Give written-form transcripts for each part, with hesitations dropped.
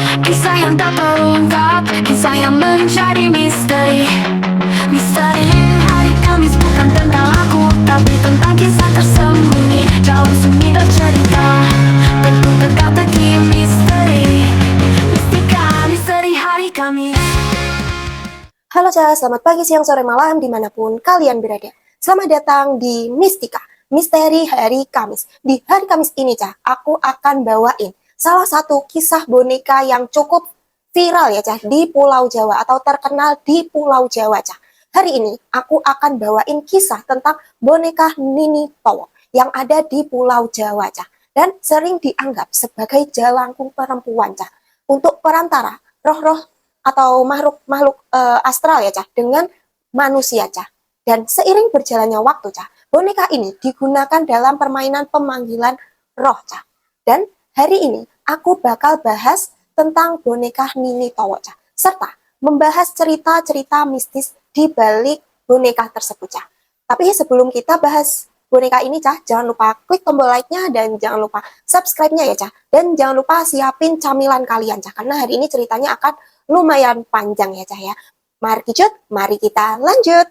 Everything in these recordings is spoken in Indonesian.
Kisah yang tak terungkap, kisah yang menjadi misteri. Misteri hari Kamis bukan tentang aku, tapi tentang kisah tersembunyi. Jauh sunyi bercerita, tentu teka-teki misteri. Mistika, misteri hari Kamis. Halo Ca, selamat pagi, siang, sore, malam, dimanapun kalian berada. Selamat datang di Mistika, Misteri Hari Kamis. Di hari Kamis ini, Ca, aku akan bawain salah satu kisah boneka yang cukup viral ya, Ca, di Pulau Jawa atau terkenal di Pulau Jawa, Ca. Hari ini, aku akan bawain kisah tentang boneka Nini Towo yang ada di Pulau Jawa, Ca. Dan sering dianggap sebagai jalangkung perempuan, Ca, untuk perantara roh-roh atau makhluk astral ya Cah dengan manusia Cah. Dan seiring berjalannya waktu Cah, boneka ini digunakan dalam permainan pemanggilan roh Cah. Dan hari ini aku bakal bahas tentang boneka Nini Towo Cah, serta membahas cerita-cerita mistis di balik boneka tersebut Cah. Tapi sebelum kita bahas boneka ini Cah, jangan lupa klik tombol like-nya dan jangan lupa subscribe-nya ya Cah. Dan jangan lupa siapin camilan kalian Cah, karena hari ini ceritanya akan lumayan panjang ya Cah ya. Mari kita lanjut.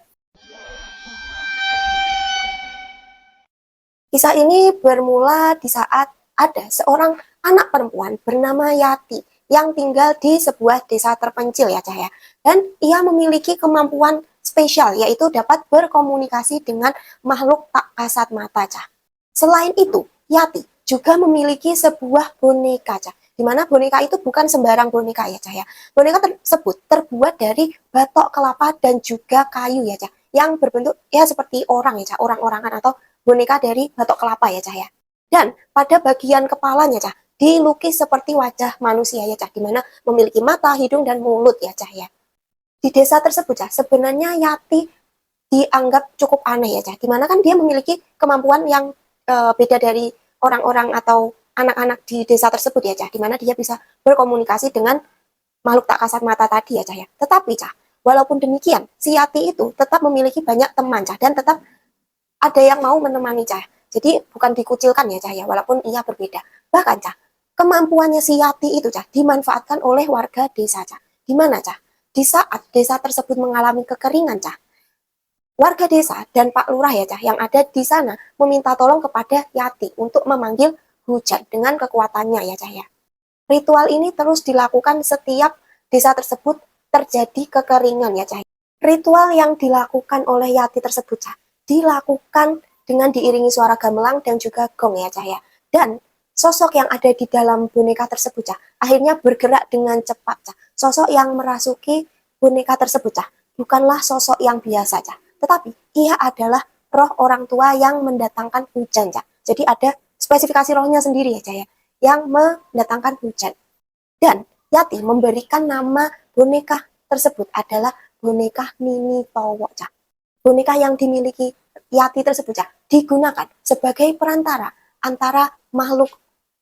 Kisah ini bermula di saat ada seorang anak perempuan bernama Yati yang tinggal di sebuah desa terpencil ya Cah ya. Dan ia memiliki kemampuan spesial yaitu dapat berkomunikasi dengan makhluk tak kasat mata Cah. Selain itu, Yati juga memiliki sebuah boneka Cah, di mana boneka itu bukan sembarang boneka ya Cah ya. Boneka tersebut terbuat dari batok kelapa dan juga kayu ya Cah, yang berbentuk ya seperti orang ya Cah, orang-orangan atau boneka dari batok kelapa ya Cah ya. Dan pada bagian kepalanya Cah, dilukis seperti wajah manusia ya Cah, di mana memiliki mata, hidung, dan mulut ya Cah ya. Di desa tersebut Cah, sebenarnya Yati dianggap cukup aneh ya Cah, di mana kan dia memiliki kemampuan yang beda dari orang-orang atau anak-anak di desa tersebut ya Cah, di mana dia bisa berkomunikasi dengan makhluk tak kasat mata tadi ya Cah ya. Tetapi Cah, walaupun demikian, si Yati itu tetap memiliki banyak teman Cah, dan tetap ada yang mau menemani Cah. Jadi bukan dikucilkan ya Cah ya, walaupun ia berbeda. Bahkan Cah, kemampuannya si Yati itu Cah dimanfaatkan oleh warga desa Cah. Di mana Cah? Di saat desa tersebut mengalami kekeringan Cah, warga desa dan Pak Lurah ya Cah yang ada di sana meminta tolong kepada Yati untuk memanggil hujan dengan kekuatannya ya Cah ya. Ritual ini terus dilakukan setiap desa tersebut terjadi kekeringan ya Cah. Ritual yang dilakukan oleh Yati tersebut Cah dilakukan dengan diiringi suara gamelan dan juga gong ya Cah ya. Dan sosok yang ada di dalam boneka tersebut Cah akhirnya bergerak dengan cepat Cah. Sosok yang merasuki boneka tersebut Cah bukanlah sosok yang biasa Cah, tetapi ia adalah roh orang tua yang mendatangkan hujan Cah. Jadi ada spesifikasi rohnya sendiri ya Cah ya, yang mendatangkan hujan. Dan Yati memberikan nama boneka tersebut adalah boneka Nini Towo Cah. Boneka yang dimiliki Yati tersebut Cah digunakan sebagai perantara antara makhluk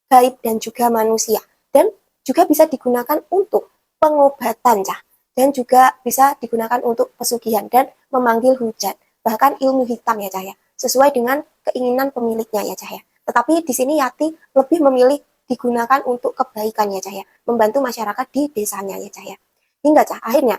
gaib dan juga manusia, dan juga bisa digunakan untuk pengobatan Cah, dan juga bisa digunakan untuk pesugihan dan memanggil hujan, bahkan ilmu hitam ya Cah ya, sesuai dengan keinginan pemiliknya ya Cah ya. Tetapi di sini Yati lebih memilih digunakan untuk kebaikan ya Cah ya, membantu masyarakat di desanya ya Cah ya. Hingga Cah akhirnya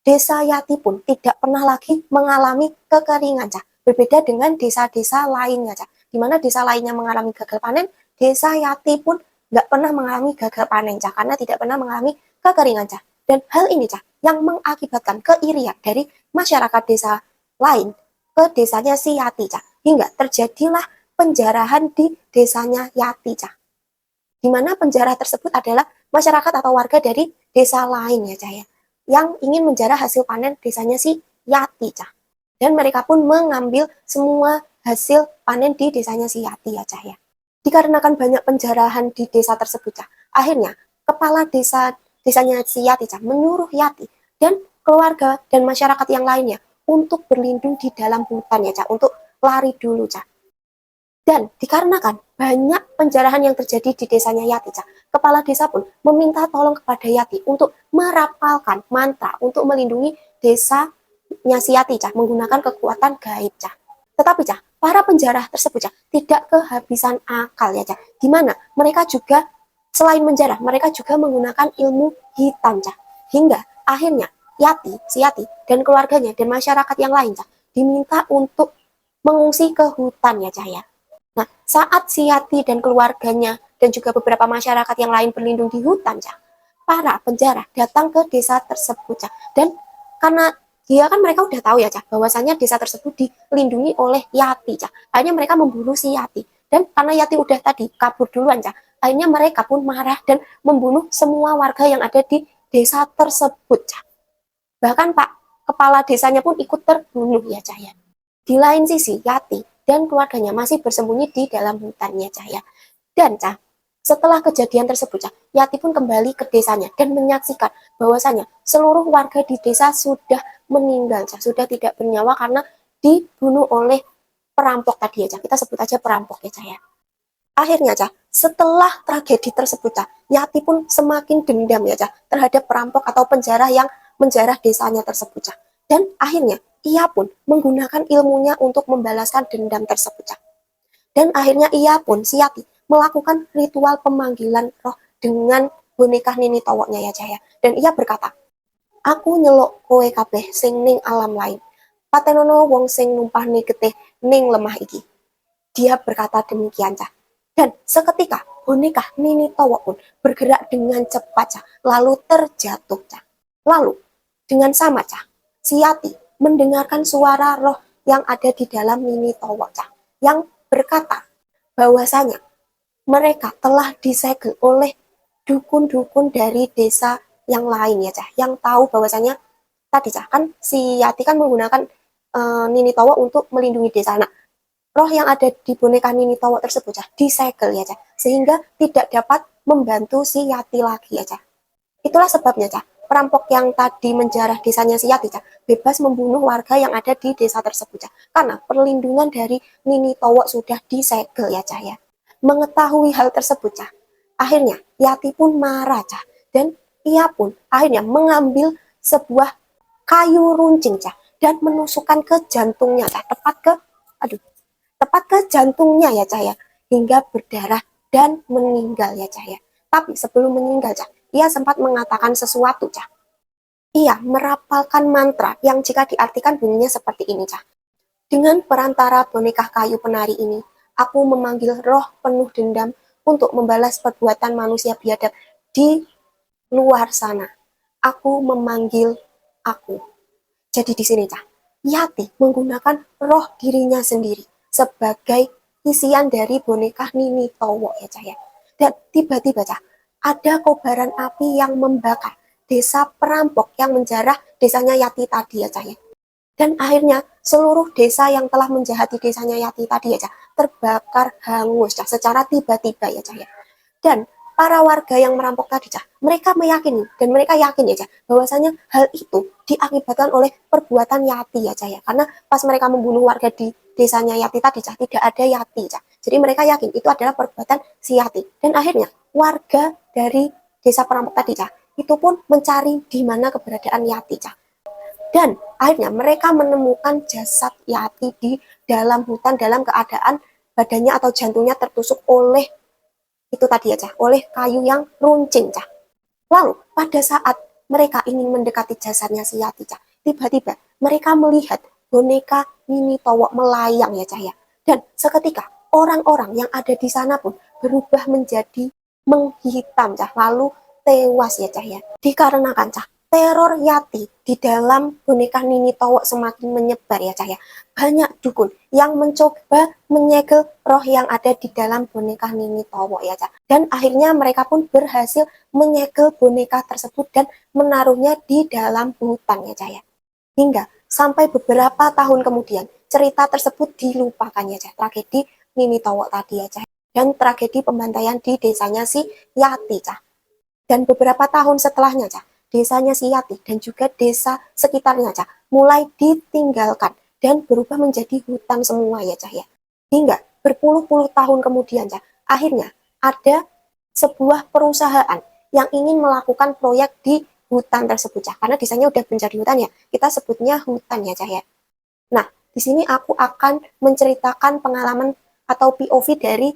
desa Yati pun tidak pernah lagi mengalami kekeringan Cah, berbeda dengan desa-desa lainnya Cah, di mana desa lainnya mengalami gagal panen, desa Yati pun nggak pernah mengalami gagal panen Cah, karena tidak pernah mengalami kekeringan Cah. Dan hal ini Cah yang mengakibatkan keirian dari masyarakat desa lain ke desanya si Yati Cah, hingga terjadilah penjarahan di desanya Yati Cah, di mana penjara tersebut adalah masyarakat atau warga dari desa lain ya Cah ya, yang ingin menjarah hasil panen desanya si Yati Cah. Dan mereka pun mengambil semua hasil panen di desanya si Yati ya Cah ya. Dikarenakan banyak penjarahan di desa tersebut Cah, akhirnya kepala desanya si Yati Cah menyuruh Yati dan keluarga dan masyarakat yang lainnya untuk berlindung di dalam hutan ya Cah, untuk lari dulu Cah. Dan dikarenakan banyak penjarahan yang terjadi di desanya Yati Cah, kepala desa pun meminta tolong kepada Yati untuk merapalkan mantra untuk melindungi desanya si Yati Cah menggunakan kekuatan gaib Cah. Tetapi Cah, para penjara tersebut Cah tidak kehabisan akal ya Cah, di mana mereka juga selain menjarah, mereka juga menggunakan ilmu hitam, Cah. Hingga akhirnya si Yati dan keluarganya dan masyarakat yang lain, Cah, diminta untuk mengungsi ke hutan ya, Cah ya. Nah, saat si Yati dan keluarganya dan juga beberapa masyarakat yang lain berlindung di hutan, Cah, para penjara datang ke desa tersebut, Cah. Dan karena dia kan mereka udah tahu ya, Cah, bahwasanya desa tersebut dilindungi oleh Yati, Cah. Akhirnya mereka membunuh si Yati. Dan karena Yati udah tadi kabur duluan, Cah, akhirnya mereka pun marah dan membunuh semua warga yang ada di desa tersebut, Cah. Bahkan Pak kepala desanya pun ikut terbunuh ya, Cah ya. Di lain sisi, Yati dan keluarganya masih bersembunyi di dalam hutannya, Cah ya. Dan Cah, setelah kejadian tersebut, Cah, Yati pun kembali ke desanya dan menyaksikan bahwasanya seluruh warga di desa sudah meninggal, Cah, sudah tidak bernyawa karena dibunuh oleh perampok tadi ya, Cah. Kita sebut aja perampok ya, Cah ya. Akhirnya, Cah, setelah tragedi tersebut, Cah, Yati pun semakin dendam ya, Cah, terhadap perampok atau penjara yang menjarah desanya tersebut, Cah. Dan akhirnya ia pun menggunakan ilmunya untuk membalaskan dendam tersebut, Cah. Dan akhirnya ia pun, si Yati, melakukan ritual pemanggilan roh dengan boneka Nini Towoknya ya, Cah ya. Dan ia berkata, aku nyelok kowe kabeh sing ning alam lain. Patenono wong sing numpah nih getih ning lemah iki. Dia berkata demikian, Cah. Dan seketika boneka Nini Towok pun bergerak dengan cepat, Cah, lalu terjatuh, Cah. Lalu dengan sama, Cah, si Yati mendengarkan suara roh yang ada di dalam Nini Towok, Cah, yang berkata bahwasanya mereka telah disegel oleh dukun-dukun dari desa yang lain ya, Cah, yang tahu bahwasanya tadi, Cah, kan si Yati kan menggunakan Nini Towok untuk melindungi desa. Nah, roh yang ada di boneka Nini Towok tersebut, Cah, disegel ya, Cah, sehingga tidak dapat membantu si Yati lagi ya, Cah. Itulah sebabnya, Cah, perampok yang tadi menjarah desanya si Yati, Cah, bebas membunuh warga yang ada di desa tersebut, Cah, karena perlindungan dari Nini Towok sudah disegel ya, Cah ya. Mengetahui hal tersebut, Cah, akhirnya Yati pun marah, Cah, dan ia pun akhirnya mengambil sebuah kayu runcing, Cah, dan menusukkan ke jantungnya, Cah, tepat ke jantungnya ya, Cah ya, hingga berdarah dan meninggal ya, Cah ya. Tapi sebelum meninggal, Cah, ia sempat mengatakan sesuatu, Cah. Ia merapalkan mantra yang jika diartikan bunyinya seperti ini, Cah. Dengan perantara boneka kayu penari ini, aku memanggil roh penuh dendam untuk membalas perbuatan manusia biadab di luar sana. Aku memanggil aku. Jadi di sini, Cah, Yati menggunakan roh dirinya sendiri sebagai isian dari boneka Nini Towok ya, Cah ya. Dan tiba-tiba, Cah, ada kobaran api yang membakar desa perampok yang menjarah desanya Yati tadi ya, Cah ya. Dan akhirnya seluruh desa yang telah menjahati desanya Yati tadi ya, Cah, terbakar hangus, Cah, secara tiba-tiba ya, Cah ya. Dan para warga yang merampok tadi, Cah, mereka meyakini dan mereka yakin ya, Cah, bahwasanya hal itu diakibatkan oleh perbuatan Yati ya, Cah ya. Karena pas mereka membunuh warga di desanya Yati tadi, Cah, tidak ada Yati, Cah. Jadi mereka yakin itu adalah perbuatan si Yati. Dan akhirnya warga dari desa perampok tadi, Cah, itu pun mencari di mana keberadaan Yati, Cah. Dan akhirnya mereka menemukan jasad Yati di dalam hutan dalam keadaan badannya atau jantungnya tertusuk oleh itu tadi ya, Cah, oleh kayu yang runcing, Cah. Lalu pada saat mereka ingin mendekati jasadnya si Yati, Cah, tiba-tiba mereka melihat boneka Nini Towok melayang ya, Cah ya. Dan seketika orang-orang yang ada di sana pun berubah menjadi menghitam, Cah, lalu tewas ya, Cah ya. Dikarenakan, Cah, teror Yati di dalam boneka Nini Towok semakin menyebar ya, Cah ya. Banyak dukun yang mencoba menyegel roh yang ada di dalam boneka Nini Towok ya, Cah. Dan akhirnya mereka pun berhasil menyegel boneka tersebut dan menaruhnya di dalam hutan ya, Cah ya. Hingga sampai beberapa tahun kemudian cerita tersebut dilupakan ya, Cah. Tragedi Nini Towok tadi ya, Cah. Dan tragedi pembantaian di desanya si Yati, Cah. Dan beberapa tahun setelahnya, Cah, desanya si Yati dan juga desa sekitarnya, Cah, mulai ditinggalkan dan berubah menjadi hutan semua ya, Cah ya. Hingga berpuluh-puluh tahun kemudian, Cah, akhirnya ada sebuah perusahaan yang ingin melakukan proyek di hutan tersebut, Cah. Karena desanya udah menjadi hutan ya, kita sebutnya hutan ya, Cah ya. Nah, di sini aku akan menceritakan pengalaman atau POV dari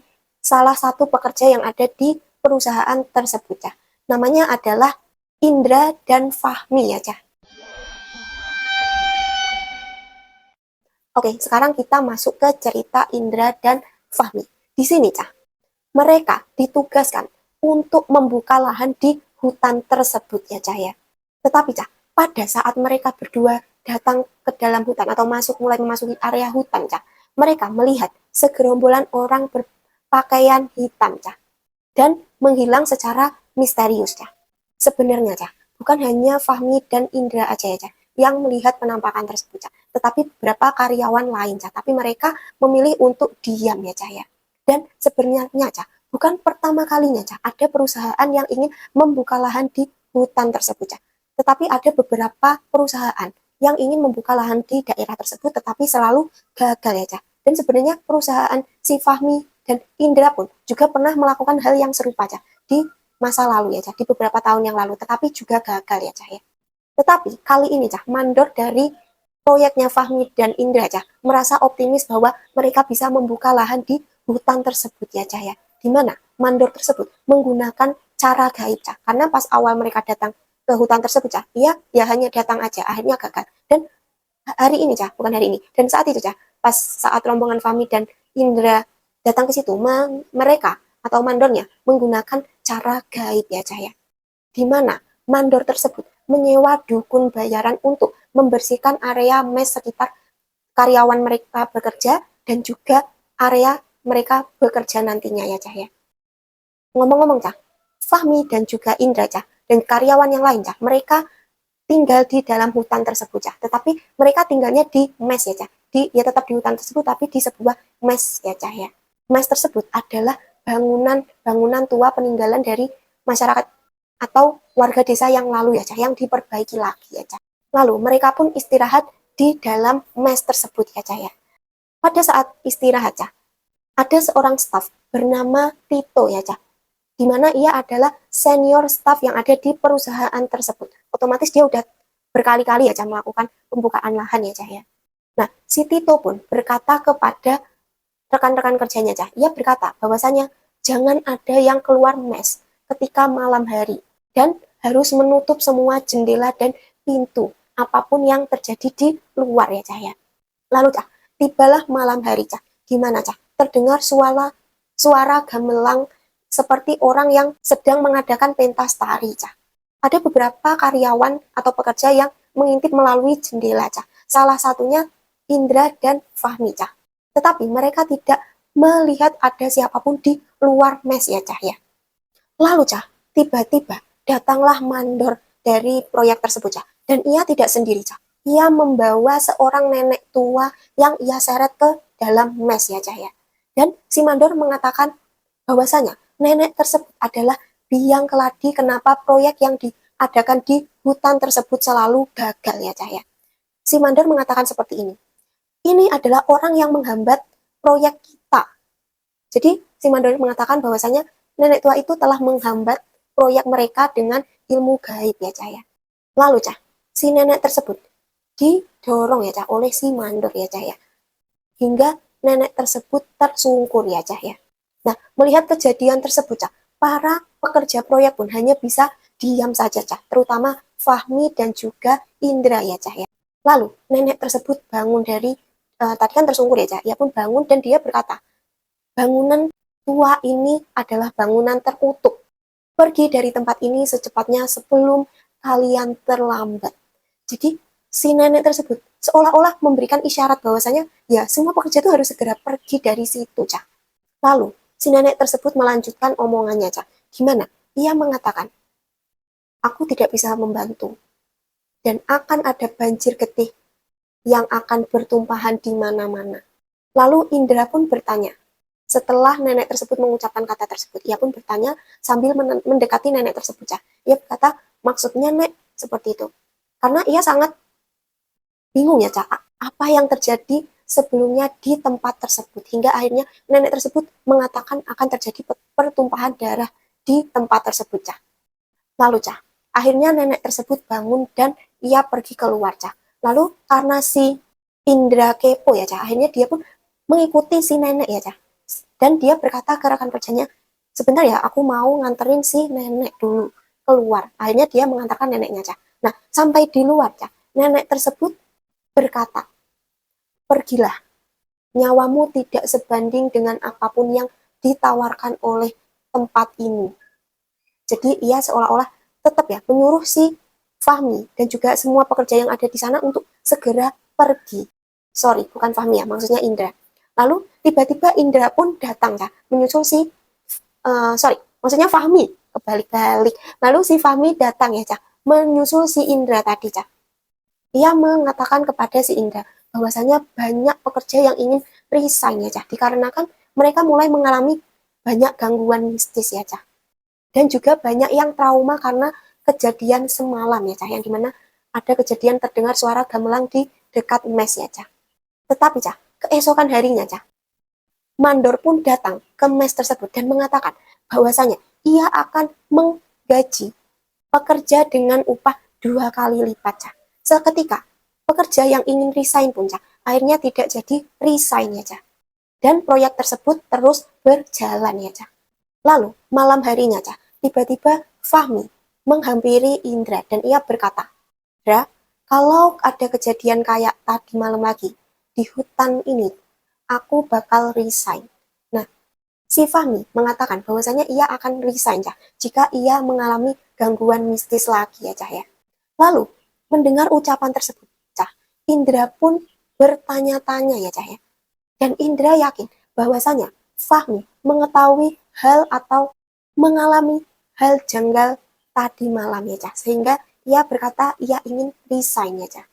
salah satu pekerja yang ada di perusahaan tersebut Cah. Namanya adalah Indra dan Fahmi ya Cah. Oke, sekarang kita masuk ke cerita Indra dan Fahmi. Di sini Cah, mereka ditugaskan untuk membuka lahan di hutan tersebut ya Cah ya. Tetapi Cah, pada saat mereka berdua datang ke dalam hutan atau mulai memasuki area hutan Cah, mereka melihat segerombolan orang berpakaian hitam Cah dan menghilang secara misterius Cah. Sebenarnya Cah, bukan hanya Fahmi dan Indra aja ya Cah yang melihat penampakan tersebut Cah, tetapi beberapa karyawan lain Cah, tapi mereka memilih untuk diam ya Cah ya. Dan sebenarnya Cah, bukan pertama kalinya Cah ada perusahaan yang ingin membuka lahan di hutan tersebut Cah. Tetapi ada beberapa perusahaan yang ingin membuka lahan di daerah tersebut tetapi selalu gagal ya Cah. Dan sebenarnya perusahaan si Fahmi dan Indra pun juga pernah melakukan hal yang serupa Cah di masa lalu ya Cah, di beberapa tahun yang lalu, tetapi juga gagal ya Cah ya. Tetapi kali ini Cah, mandor dari proyeknya Fahmi dan Indra Cah merasa optimis bahwa mereka bisa membuka lahan di hutan tersebut ya Cah ya. Di mana mandor tersebut menggunakan cara gaib Cah. Karena pas awal mereka datang ke hutan tersebut Cah, ya hanya datang aja, akhirnya gagal. Dan hari ini Cah, bukan hari ini. Dan saat itu Cah, pas saat rombongan Fahmi dan Indra datang ke situ, mereka atau mandornya menggunakan cara gaib ya Cah ya. Di mana mandor tersebut menyewa dukun bayaran untuk membersihkan area mes sekitar karyawan mereka bekerja dan juga area mereka bekerja nantinya ya Cah ya. Ngomong-ngomong Cah, Fahmi dan juga Indra Cah dan karyawan yang lain Cah, mereka tinggal di dalam hutan tersebut Cah, tetapi mereka tinggalnya di mes ya Cah. Ya tetap di hutan tersebut tapi di sebuah mes ya Cah ya. Mes tersebut adalah bangunan tua peninggalan dari masyarakat atau warga desa yang lalu ya Cah, yang diperbaiki lagi ya Cah. Lalu mereka pun istirahat di dalam mes tersebut ya Cah ya. Pada saat istirahat Cah, ada seorang staf bernama Tito ya Cah, di mana ia adalah senior staff yang ada di perusahaan tersebut. Otomatis dia udah berkali-kali ya Cah melakukan pembukaan lahan ya Cah ya. Nah, si Tito pun berkata kepada rekan-rekan kerjanya Cah, ia berkata bahwasanya jangan ada yang keluar mes ketika malam hari dan harus menutup semua jendela dan pintu apapun yang terjadi di luar ya Cah ya. Lalu Cah, tibalah malam hari Cah, gimana Cah? Terdengar suara gamelan seperti orang yang sedang mengadakan pentas tari Cah. Ada beberapa karyawan atau pekerja yang mengintip melalui jendela Cah. Salah satunya Indra dan Fahmi Cah. Tetapi mereka tidak melihat ada siapapun di luar mes ya Cah ya. Lalu Cah, tiba-tiba datanglah mandor dari proyek tersebut Cah. Dan ia tidak sendiri Cah. Ia membawa seorang nenek tua yang ia seret ke dalam mes ya Cah ya. Dan si mandor mengatakan bahwasanya nenek tersebut adalah biang keladi kenapa proyek yang diadakan di hutan tersebut selalu gagal ya Cah ya. Si mandor mengatakan seperti ini. Ini adalah orang yang menghambat proyek kita. Jadi si mandor mengatakan bahwasanya nenek tua itu telah menghambat proyek mereka dengan ilmu gaib ya Cah ya. Lalu Cah, si nenek tersebut didorong ya Cah oleh si mandor ya Cah ya. Hingga nenek tersebut tersungkur ya Cah ya. Nah, melihat kejadian tersebut Cah, para pekerja proyek pun hanya bisa diam saja Cah, terutama Fahmi dan juga Indra ya Cah ya. Lalu nenek tersebut bangun dari tadi kan tersungkur ya Cah, ia pun bangun dan dia berkata, bangunan tua ini adalah bangunan terkutuk. Pergi dari tempat ini secepatnya sebelum kalian terlambat. Jadi si nenek tersebut seolah-olah memberikan isyarat bahwasanya ya semua pekerja itu harus segera pergi dari situ Cah. Lalu si nenek tersebut melanjutkan omongannya Cah. Gimana? Ia mengatakan, aku tidak bisa membantu dan akan ada banjir getih yang akan bertumpahan di mana-mana. Lalu Indra pun bertanya, setelah nenek tersebut mengucapkan kata tersebut, ia pun bertanya sambil mendekati nenek tersebut Cah. Ia berkata, maksudnya Nek seperti itu. Karena ia sangat bingung ya Cah, apa yang terjadi sebelumnya di tempat tersebut. Hingga akhirnya nenek tersebut mengatakan akan terjadi pertumpahan darah di tempat tersebut Cah. Lalu Cah, akhirnya nenek tersebut bangun dan ia pergi keluar Cah. Lalu karena si Indra kepo ya Cah, akhirnya dia pun mengikuti si nenek ya Cah. Dan dia berkata ke rekan kerjanya, sebentar ya, aku mau nganterin si nenek dulu keluar. Akhirnya dia mengantarkan neneknya, Cah. Nah, sampai di luar, Cah, nenek tersebut berkata, pergilah, nyawamu tidak sebanding dengan apapun yang ditawarkan oleh tempat ini. Jadi ia seolah-olah tetap ya menyuruh si Fahmi dan juga semua pekerja yang ada di sana untuk segera pergi. Sorry, bukan Fahmi ya, maksudnya Indra. Lalu tiba-tiba Indra pun datang ya, menyusul si sorry, maksudnya Fahmi, kebalik-balik. Lalu si Fahmi datang ya, Cak, menyusul si Indra tadi, Cak. Ia mengatakan kepada si Indra bahwasanya banyak pekerja yang ingin resign ya, Cak, dikarenakan mereka mulai mengalami banyak gangguan mistis ya, Cak. Dan juga banyak yang trauma karena kejadian semalam ya, Cak, yang dimana ada kejadian terdengar suara gamelan di dekat mes ya, Cak. Tetapi, Cak, keesokan harinya, Cak, mandor pun datang ke mes tersebut dan mengatakan bahwasanya ia akan menggaji pekerja dengan upah 2 kali lipat, Cak. Seketika, pekerja yang ingin resign pun, Cak, akhirnya tidak jadi resign ya, Cak. Dan proyek tersebut terus berjalan ya, Cak. Lalu, malam harinya, Cak, tiba-tiba Fahmi menghampiri Indra dan ia berkata, Indra, kalau ada kejadian kayak tadi malam lagi di hutan ini, aku bakal resign. Nah, si Fahmi mengatakan bahwasanya ia akan resign, Cah, jika ia mengalami gangguan mistis lagi ya, Cah ya. Lalu, mendengar ucapan tersebut, Cah, Indra pun bertanya-tanya ya, Cah ya. Dan Indra yakin bahwasanya Fahmi mengetahui hal atau mengalami hal janggal tadi malam ya, Cah. Sehingga ia berkata ia ingin resign ya, Cah.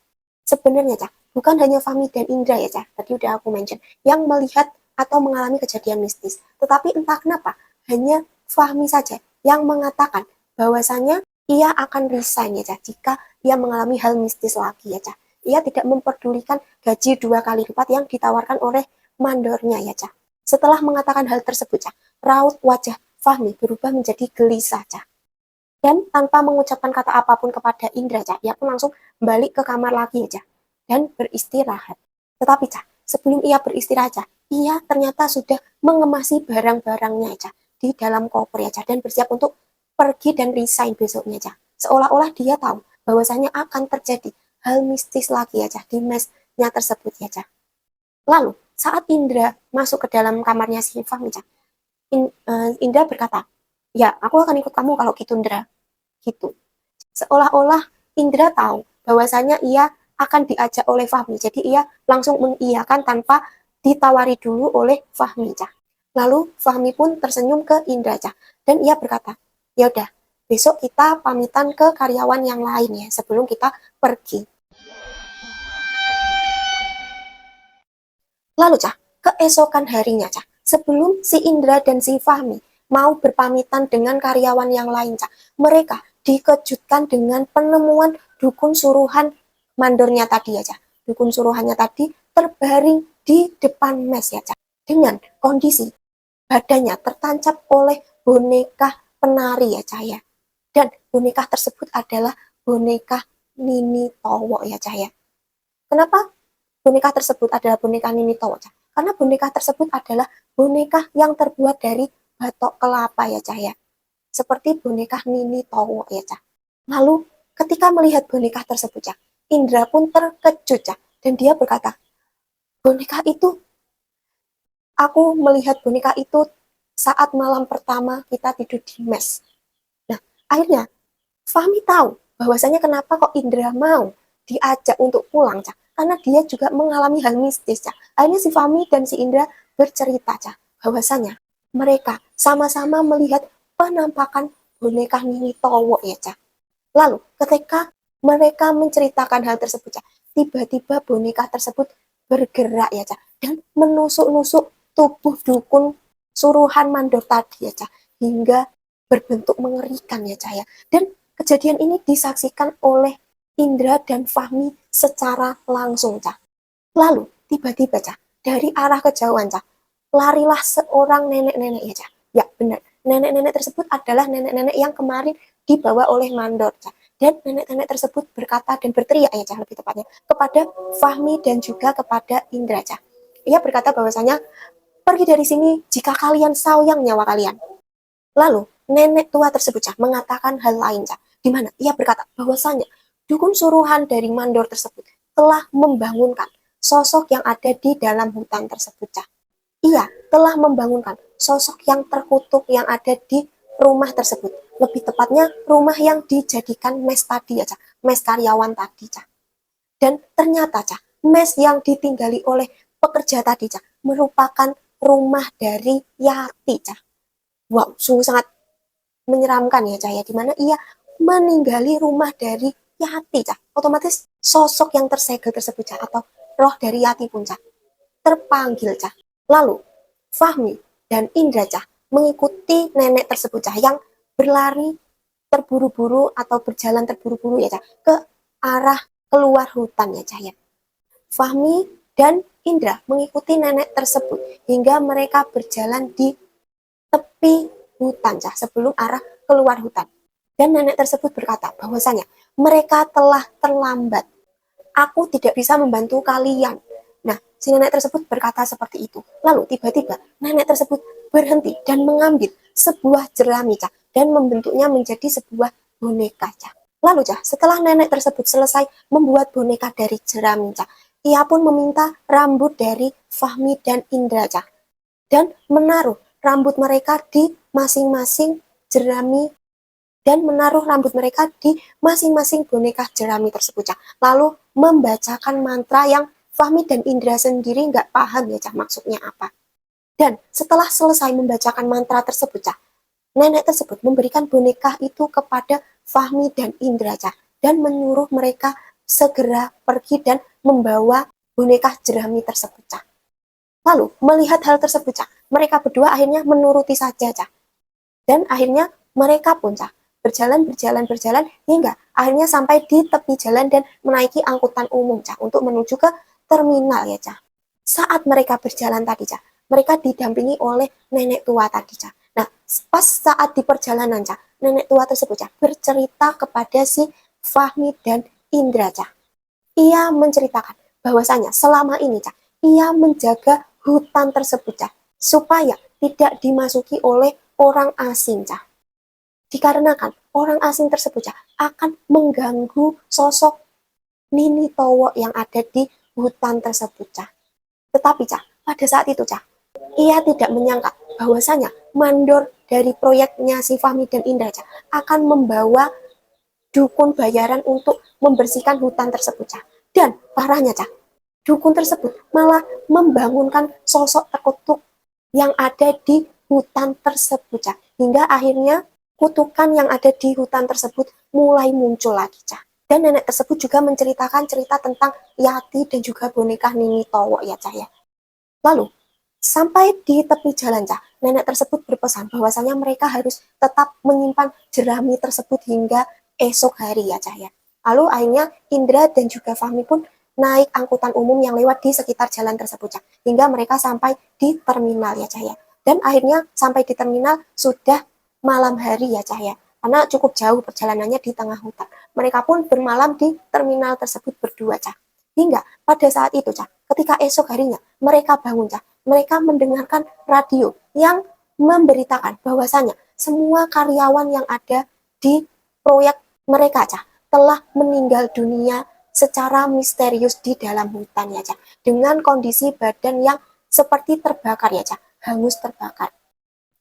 Sebenarnya, Cah, bukan hanya Fahmi dan Indra ya, Cah, tadi udah aku mention, yang melihat atau mengalami kejadian mistis. Tetapi entah kenapa, hanya Fahmi saja yang mengatakan bahwasanya ia akan resign ya, Cah, jika ia mengalami hal mistis lagi ya, Cah. Ia tidak memperdulikan gaji 2 kali lipat yang ditawarkan oleh mandornya ya, Cah. Setelah mengatakan hal tersebut, Cah, raut wajah Fahmi berubah menjadi gelisah, Cah. Dan tanpa mengucapkan kata apapun kepada Indra, Cah, ia pun langsung balik ke kamar lagi, Cah, dan beristirahat. Tetapi, Cah, sebelum ia beristirahat, Cah, ia ternyata sudah mengemasi barang-barangnya, Cah, di dalam koper ya, Cah, dan bersiap untuk pergi dan resign besoknya, Cah. Seolah-olah dia tahu bahwasanya akan terjadi hal mistis lagi ya, Cah, di mesnya tersebut ya, Cah. Lalu, saat Indra masuk ke dalam kamarnya si Fahmi, Cah, Indra berkata, ya, aku akan ikut kamu kalau gitu, Indra. Gitu. Seolah-olah Indra tahu bahwasanya ia akan diajak oleh Fahmi. Jadi ia langsung mengiyakan tanpa ditawari dulu oleh Fahmi, Cah. Lalu Fahmi pun tersenyum ke Indra, Cah. Dan ia berkata, ya udah, besok kita pamitan ke karyawan yang lain ya sebelum kita pergi. Lalu, Cah, keesokan harinya, Cah, sebelum si Indra dan si Fahmi mau berpamitan dengan karyawan yang lain, Cah, mereka dikejutkan dengan penemuan dukun suruhan mandornya tadi ya, Cah. Dukun suruhannya tadi terbaring di depan mes ya, Cah. Dengan kondisi badannya tertancap oleh boneka penari ya, Cah ya. Dan boneka tersebut adalah boneka Nini Towo ya, Cah ya. Kenapa boneka tersebut adalah boneka Nini Towo, Cah? Karena boneka tersebut adalah boneka yang terbuat dari batok kelapa ya, Cah ya. Seperti boneka Nini Towo ya, Cah. Lalu ketika melihat boneka tersebut, Cah, Indra pun terkejut, Cah, dan dia berkata, boneka itu, aku melihat boneka itu saat malam pertama kita tidur di mes. Nah, akhirnya Fahmi tahu bahwasanya kenapa kok Indra mau diajak untuk pulang, Cak. Karena dia juga mengalami hal mistis, Cak. Akhirnya si Fahmi dan si Indra bercerita, Cak, bahwasanya mereka sama-sama melihat penampakan boneka Nini Towo ya, Cak. Lalu ketika mereka menceritakan hal tersebut, Cak, tiba-tiba boneka tersebut bergerak ya, Cak, dan menusuk-nusuk tubuh dukun suruhan mandor tadi ya, Cak, hingga berbentuk mengerikan ya, Cak ya. Dan kejadian ini disaksikan oleh Indra dan Fahmi secara langsung, Cak. Lalu, tiba-tiba, Cak, dari arah kejauhan, Cak, larilah seorang nenek-nenek ya, Cak. Ya, benar. Nenek-nenek tersebut adalah nenek-nenek yang kemarin dibawa oleh mandor, Cak. Dan nenek-nenek tersebut berkata dan berteriak ya, Cak, lebih tepatnya, kepada Fahmi dan juga kepada Indra, Cak. Ia berkata bahwasanya, pergi dari sini jika kalian sayang nyawa kalian. Lalu, nenek tua tersebut Cah, mengatakan hal lain Cah, di mana ia berkata bahwasanya dukun suruhan dari mandor tersebut telah membangunkan sosok yang ada di dalam hutan tersebut Cah. Ia telah membangunkan sosok yang terkutuk yang ada di rumah tersebut. Lebih tepatnya rumah yang dijadikan mes tadi ya Cah, mes karyawan tadi Cah. Dan ternyata Cah, mes yang ditinggali oleh pekerja tadi Cah, merupakan rumah dari Yati Cah. Wow, sungguh sangat menyeramkan ya Cah ya, dimana ia meninggali rumah dari Yati Cah. Otomatis sosok yang tersegel tersebut Cah, atau roh dari Yati pun Cah, terpanggil Cah. Lalu Fahmi dan Indra Cah mengikuti nenek tersebut Cah, yang berlari terburu-buru atau berjalan terburu-buru ya Cah, ke arah keluar hutan ya Cah ya. Fahmi dan Indra mengikuti nenek tersebut hingga mereka berjalan di tepi hutan Cah, sebelum arah keluar hutan. Dan nenek tersebut berkata bahwasanya mereka telah terlambat. Aku tidak bisa membantu kalian. Nah, si nenek tersebut berkata seperti itu. Lalu tiba-tiba nenek tersebut berhenti dan mengambil sebuah jerami Cah, dan membentuknya menjadi sebuah boneka Cah. Lalu Cah, setelah nenek tersebut selesai membuat boneka dari jerami Cah, ia pun meminta rambut dari Fahmi dan Indra Cah, dan menaruh rambut mereka di masing-masing jerami, dan menaruh rambut mereka di masing-masing boneka jerami tersebut Cah. Lalu membacakan mantra yang Fahmi dan Indra sendiri nggak paham ya Cah maksudnya apa. Dan setelah selesai membacakan mantra tersebut Cah, nenek tersebut memberikan boneka itu kepada Fahmi dan Indra Cah, dan menyuruh mereka segera pergi dan membawa boneka jerami tersebut Cah. Lalu melihat hal tersebut Cah, mereka berdua akhirnya menuruti saja Cah. Dan akhirnya mereka pun Cah berjalan hingga akhirnya sampai di tepi jalan dan menaiki angkutan umum Cah, untuk menuju ke terminal ya Cah. Saat mereka berjalan tadi Cah, mereka didampingi oleh nenek tua tadi Cah. Nah, pas saat di perjalanan Cah, nenek tua tersebut Cah bercerita kepada si Fahmi dan Indra Cah. Ia menceritakan bahwasanya selama ini Cah, ia menjaga hutan tersebut Cah, supaya tidak dimasuki oleh orang asing Cah. Dikarenakan orang asing tersebut Cah akan mengganggu sosok Nini Towo yang ada di hutan tersebut Cah. Tetapi Cah, pada saat itu Cah, ia tidak menyangka bahwasanya mandor dari proyeknya si Fahmi dan Indra Cah akan membawa dukun bayaran untuk membersihkan hutan tersebut Cah. Dan parahnya Cah, dukun tersebut malah membangunkan sosok terkutuk yang ada di hutan tersebut Cah. Hingga akhirnya kutukan yang ada di hutan tersebut mulai muncul lagi Cah. Dan nenek tersebut juga menceritakan cerita tentang Yati dan juga boneka Nini Towo ya Cah ya. Lalu sampai di tepi jalan Cah, nenek tersebut berpesan bahwasanya mereka harus tetap menyimpan jerami tersebut hingga esok hari ya Cah ya. Lalu akhirnya Indra dan juga Fahmi pun naik angkutan umum yang lewat di sekitar jalan tersebut Cah, hingga mereka sampai di terminal ya Cah ya. Dan akhirnya sampai di terminal sudah malam hari ya Cah ya, karena cukup jauh perjalanannya di tengah hutan. Mereka pun bermalam di terminal tersebut berdua Cah. Hingga pada saat itu Cah, ketika esok harinya mereka bangun Cah, mereka mendengarkan radio yang memberitakan bahwasanya semua karyawan yang ada di proyek mereka Cah telah meninggal dunia secara misterius di dalam hutan ya Cah, dengan kondisi badan yang seperti terbakar ya Cah, hangus terbakar.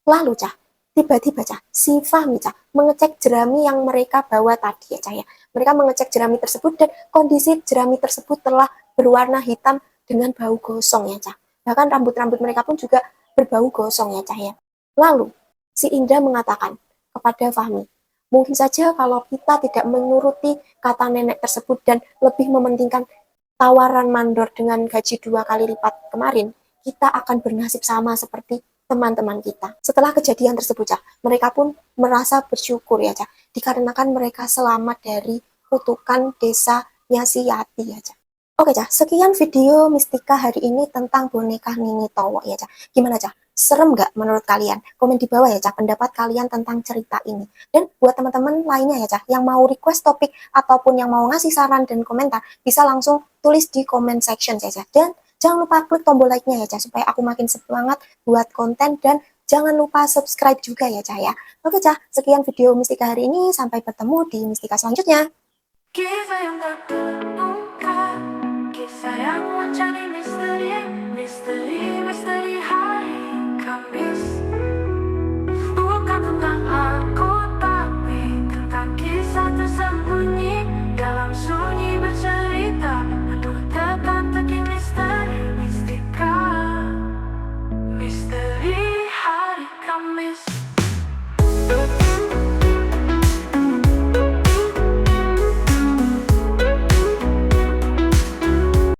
Lalu Cah, tiba-tiba Cah, si Fahmi Cah mengecek jerami yang mereka bawa tadi ya Cah ya. Mereka mengecek jerami tersebut dan kondisi jerami tersebut telah berwarna hitam dengan bau gosong ya Cah. Bahkan rambut-rambut mereka pun juga berbau gosong ya Cah ya. Lalu si Indra mengatakan kepada Fahmi, mungkin saja kalau kita tidak menuruti kata nenek tersebut dan lebih mementingkan tawaran mandor dengan gaji 2 kali lipat kemarin, kita akan bernasib sama seperti teman-teman kita. Setelah kejadian tersebut, Cah, mereka pun merasa bersyukur ya, Cah, dikarenakan mereka selamat dari kutukan desanya si Yati ya, Cah. Oke, Cah, sekian video Mistika hari ini tentang boneka Nini Towo ya, Cah. Gimana, Cah? Serem nggak menurut kalian? Komen di bawah ya, Cah, pendapat kalian tentang cerita ini. Dan buat teman-teman lainnya ya, Cah, yang mau request topik ataupun yang mau ngasih saran dan komentar, bisa langsung tulis di comment section ya, Cah. Dan jangan lupa klik tombol like-nya ya, Cah, supaya aku makin semangat buat konten dan jangan lupa subscribe juga ya Cah ya. Oke Cah, sekian video Mistika hari ini, sampai bertemu di Mistika selanjutnya. Kisah yang tak terungkap, kisah yang mencari misteri, misteri hari Kamis. Bukan tentang aku, tapi tentang kisah tersembunyi dalam sunyi bercerita, penuh teka-teki misteri mistika. Misteri hari Kamis.